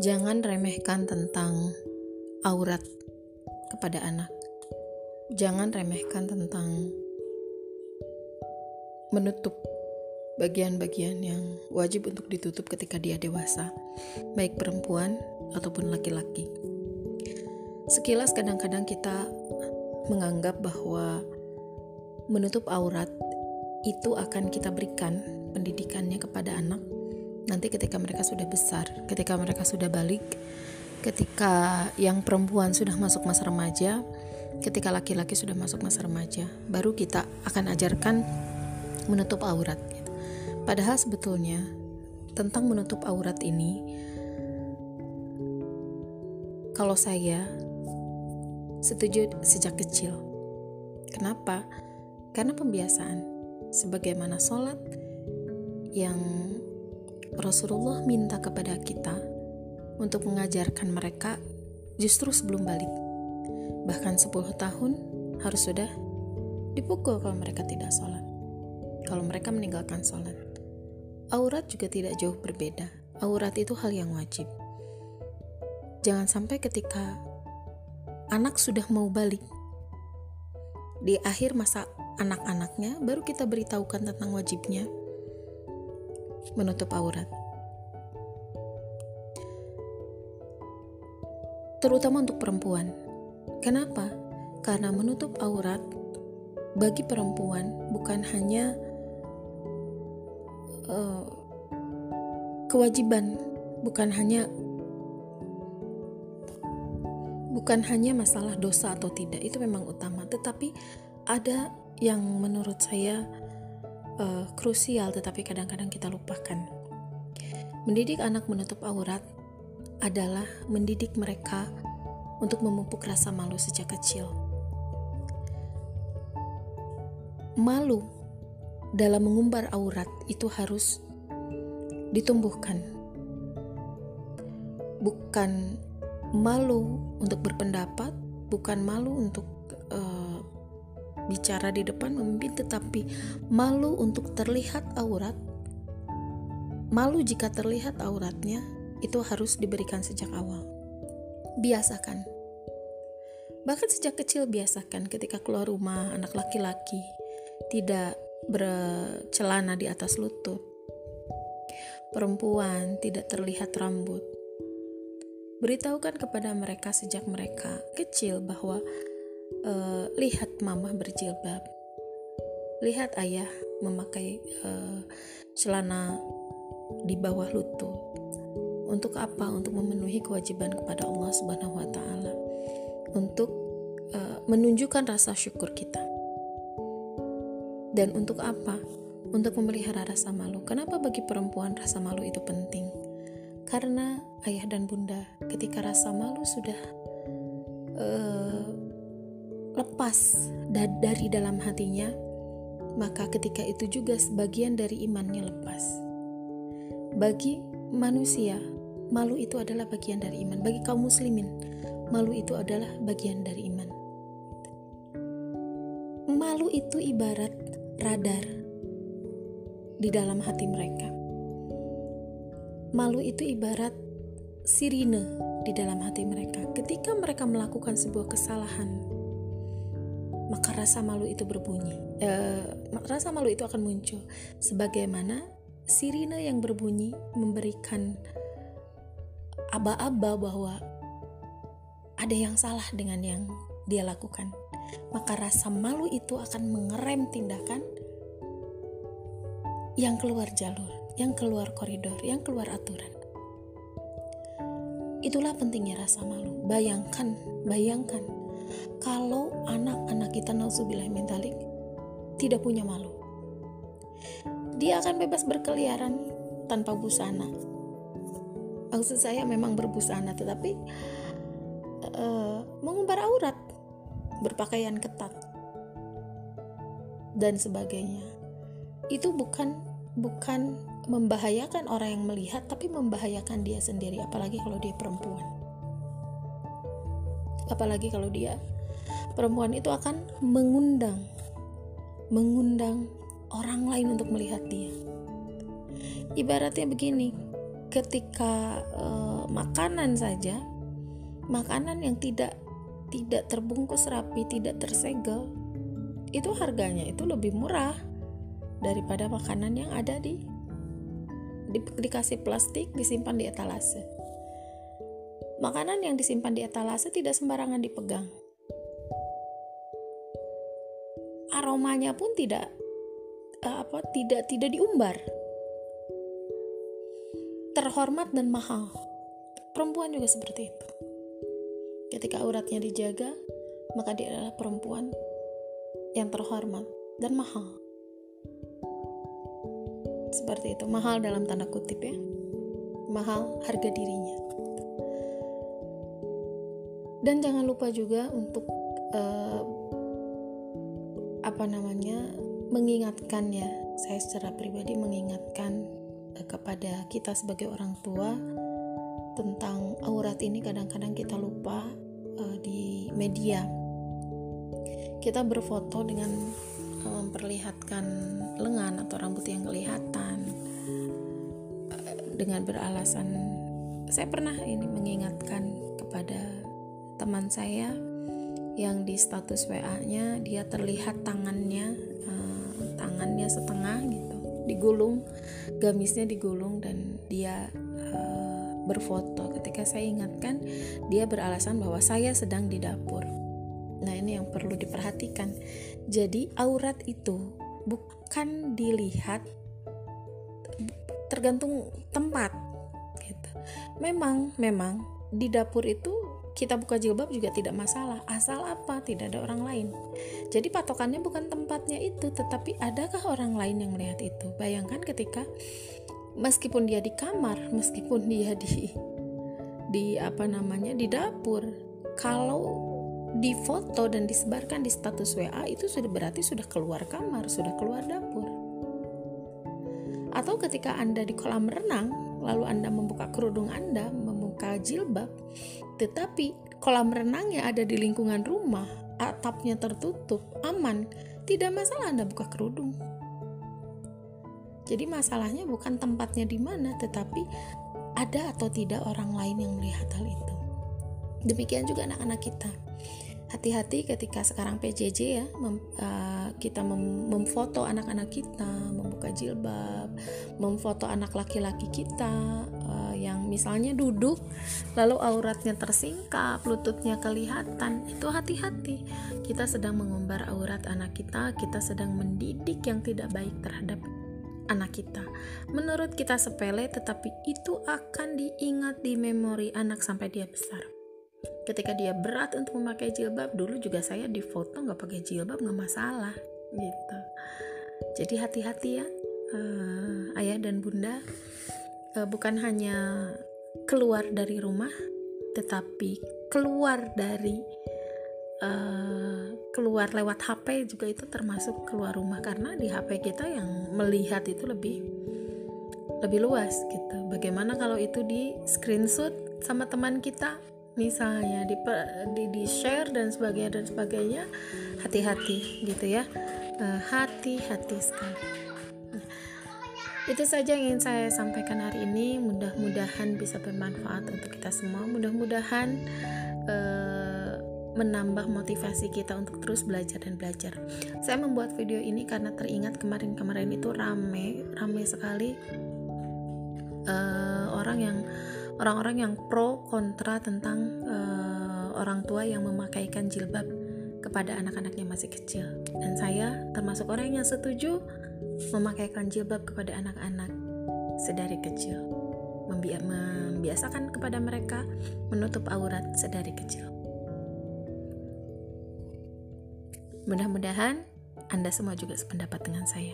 Jangan remehkan tentang aurat kepada anak. Jangan remehkan tentang menutup bagian-bagian yang wajib untuk ditutup ketika dia dewasa, baik perempuan ataupun laki-laki. Sekilas kadang-kadang kita menganggap bahwa menutup aurat itu akan kita berikan pendidikannya kepada anak nanti ketika mereka sudah besar, ketika mereka sudah balik, ketika yang perempuan sudah masuk masa remaja, ketika laki-laki sudah masuk masa remaja, baru kita akan ajarkan menutup aurat gitu. Padahal sebetulnya tentang menutup aurat ini, kalau saya setuju sejak kecil. Kenapa? Karena pembiasaan, sebagaimana sholat yang Rasulullah minta kepada kita untuk mengajarkan mereka justru sebelum balik. Bahkan 10 tahun harus sudah dipukul kalau mereka tidak sholat, kalau mereka meninggalkan sholat. Aurat juga tidak jauh berbeda. Aurat itu hal yang wajib. Jangan sampai ketika anak sudah mau balik, di akhir masa anak-anaknya, baru kita beritahukan tentang wajibnya menutup aurat. Terutama untuk perempuan. Kenapa? Karena menutup aurat bagi perempuan bukan hanya kewajiban, bukan hanya masalah dosa atau tidak, itu memang utama, tetapi ada yang menurut saya krusial tetapi kadang-kadang kita lupakan. Mendidik anak menutup aurat adalah mendidik mereka untuk memupuk rasa malu sejak kecil. Malu dalam mengumbar aurat itu harus ditumbuhkan. Bukan malu untuk berpendapat, bukan malu untuk bicara di depan memimpin, tetapi malu untuk terlihat aurat. Malu jika terlihat auratnya itu harus diberikan sejak awal. Biasakan. Bahkan sejak kecil biasakan ketika keluar rumah anak laki-laki tidak bercelana di atas lutut. Perempuan tidak terlihat rambut. Beritahukan kepada mereka sejak mereka kecil bahwa lihat mama berjilbab, lihat ayah memakai celana di bawah lutut. Untuk apa? Untuk memenuhi kewajiban kepada Allah Subhanahu wa Ta'ala, untuk menunjukkan rasa syukur kita. Dan untuk apa? Untuk memelihara rasa malu. Kenapa bagi perempuan rasa malu itu penting? Karena ayah dan bunda ketika rasa malu sudah lepas dari dalam hatinya, maka ketika itu juga sebagian dari imannya lepas. Bagi manusia, malu itu adalah bagian dari iman. Bagi kaum muslimin, malu itu adalah bagian dari iman. Malu itu ibarat radar di dalam hati mereka. Malu itu ibarat sirine di dalam hati mereka. Ketika mereka melakukan sebuah kesalahan, maka rasa malu itu berbunyi. Rasa malu itu akan muncul sebagaimana sirine yang berbunyi memberikan aba-aba bahwa ada yang salah dengan yang dia lakukan. Maka rasa malu itu akan mengerem tindakan yang keluar jalur, yang keluar koridor, yang keluar aturan. Itulah pentingnya rasa malu. Bayangkan kalau anak-anak kita nauzubillah min dzalik tidak punya malu. Dia akan bebas berkeliaran tanpa busana. Maksud saya memang berbusana, tetapi mengumbar aurat, berpakaian ketat dan sebagainya. Itu bukan membahayakan orang yang melihat, tapi membahayakan dia sendiri, apalagi kalau dia perempuan. Apalagi kalau dia perempuan, itu akan mengundang orang lain untuk melihat dia. Ibaratnya begini, ketika makanan saja, makanan yang tidak terbungkus rapi, tidak tersegel, itu harganya itu lebih murah daripada makanan yang ada dikasih plastik, disimpan di etalase. Makanan yang disimpan di etalase tidak sembarangan dipegang. Aromanya pun tidak diumbar. Terhormat dan mahal. Perempuan juga seperti itu. Ketika auratnya dijaga, maka dia adalah perempuan yang terhormat dan mahal. Seperti itu, mahal dalam tanda kutip ya. Mahal harga dirinya. Dan jangan lupa juga untuk mengingatkan ya, saya secara pribadi mengingatkan kepada kita sebagai orang tua tentang aurat ini. Kadang-kadang kita lupa di media. Kita berfoto dengan memperlihatkan lengan atau rambut yang kelihatan dengan beralasan, saya pernah mengingatkan kepada teman saya yang di status WA-nya dia terlihat tangannya setengah gitu, digulung, gamisnya digulung, dan dia berfoto. Ketika saya ingatkan, dia beralasan bahwa saya sedang di dapur. Nah, ini yang perlu diperhatikan. Jadi aurat itu bukan dilihat tergantung tempat gitu. Memang di dapur itu kita buka jilbab juga tidak masalah, asal apa? Tidak ada orang lain. Jadi patokannya bukan tempatnya itu, tetapi adakah orang lain yang melihat itu. Bayangkan ketika meskipun dia di kamar, meskipun dia di dapur, kalau difoto dan disebarkan di status WA, itu sudah berarti sudah keluar kamar, sudah keluar dapur. Atau ketika Anda di kolam renang, lalu Anda membuka kerudung Anda, membuka jilbab, tetapi kolam renangnya ada di lingkungan rumah, atapnya tertutup, aman, tidak masalah Anda buka kerudung. Jadi masalahnya bukan tempatnya di mana, tetapi ada atau tidak orang lain yang melihat hal itu. Demikian juga anak-anak kita. Hati-hati ketika sekarang PJJ ya, kita memfoto anak-anak kita, membuka jilbab, memfoto anak laki-laki kita yang misalnya duduk lalu auratnya tersingkap, lututnya kelihatan. Itu hati-hati. Kita sedang mengumbar aurat anak kita, kita sedang mendidik yang tidak baik terhadap anak kita. Menurut kita sepele, tetapi itu akan diingat di memori anak sampai dia besar. Ketika dia berat untuk memakai jilbab, dulu juga saya difoto nggak pakai jilbab, nggak masalah gitu. Jadi hati-hati ya, ayah dan bunda, bukan hanya keluar dari rumah, tetapi keluar lewat HP juga itu termasuk keluar rumah, karena di HP kita yang melihat itu lebih luas gitu. Bagaimana kalau itu di screenshot sama teman kita, misalnya di share dan sebagainya, hati-hati gitu ya, hati-hati sekali. Itu saja yang ingin saya sampaikan hari ini. Mudah-mudahan bisa bermanfaat untuk kita semua. Mudah-mudahan menambah motivasi kita untuk terus belajar dan belajar. Saya membuat video ini karena teringat kemarin itu rame sekali orang-orang yang pro kontra tentang orang tua yang memakaikan jilbab kepada anak-anaknya masih kecil. Dan saya termasuk orang yang setuju memakaikan jilbab kepada anak-anak sedari kecil, membiasakan kepada mereka menutup aurat sedari kecil. Mudah-mudahan Anda semua juga sependapat dengan saya.